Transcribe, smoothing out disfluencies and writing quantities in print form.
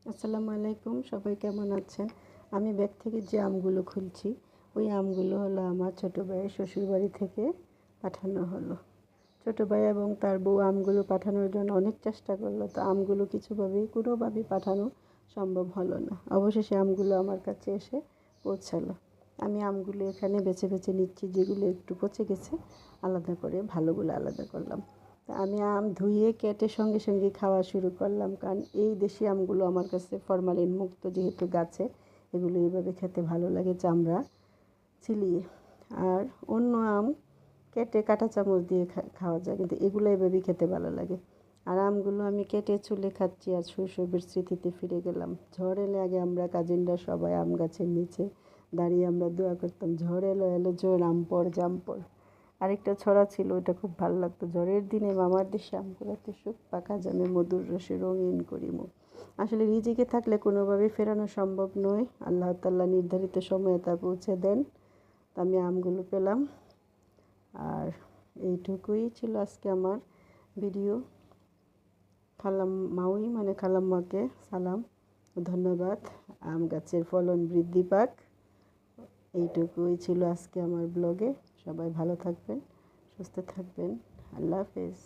আসসালামু আলাইকুম, সবাই কেমন আছেন? আমি ব্যাগ থেকে যে আমগুলো খুলছি, ওই আমগুলো হলো আমার ছোটো ভাইয়ের শ্বশুরবাড়ি থেকে পাঠানো হলো। ছোটো ভাই এবং তার বউ আমগুলো পাঠানোর জন্য অনেক চেষ্টা করলো, তো আমগুলো কোনোভাবেই পাঠানো সম্ভব হলো না। অবশেষে আমগুলো আমার কাছে এসে পৌঁছালো। আমি আমগুলো এখানে বেছে বেছে নিচ্ছি, যেগুলো একটু পচে গেছে আলাদা করে, ভালোগুলো আলাদা করলাম। তা আমি আম ধুয়ে কেটে সঙ্গে সঙ্গে খাওয়া শুরু করলাম, কারণ এই দেশি আমগুলো আমার কাছে ফরমালিন মুক্ত, যেহেতু গাছে, এগুলো এইভাবে খেতে ভালো লাগে চামড়া ছিলিয়ে। আর অন্য আম কেটে কাঁটা চামচ দিয়ে খাওয়া যায়, কিন্তু এগুলো এভাবেই খেতে ভালো লাগে। আর আমগুলো আমি কেটে চুলে খাচ্ছি, আর শৈশবের স্মৃতিতে ফিরে গেলাম। ঝড় এলে আগে আমরা কাজিনরা সবাই আম গাছের নিচে দাঁড়িয়ে আমরা দোয়া করতাম, ঝড় এলো এলো জোর আম পড় জাম পড়। আরেকটা ছড়া ছিল, ওইটা খুব ভালো লাগতো, ঝড়ের দিনে মামার দেশে আম কুড়াতে সুখ, পাকা জামে মধুর রসে রঙিন করি মুখ। আসলে রিজিকে থাকলে কোনোভাবেই ফেরানো সম্ভব নয়, আল্লাহ তাআলা নির্ধারিত সময়ে তা পৌঁছে দেন। তো আমি আমগুলো পেলাম। আর এইটুকুই ছিল আজকে আমার ভিডিও। খালাম্মাকে সালাম, ধন্যবাদ। আম গাছের ফলন বৃদ্ধি পাক। এইটুকুই ছিল আজকে আমার ব্লগে। সবাই ভালো থাকবেন, সুস্থ থাকবেন। আল্লাহ হাফেজ।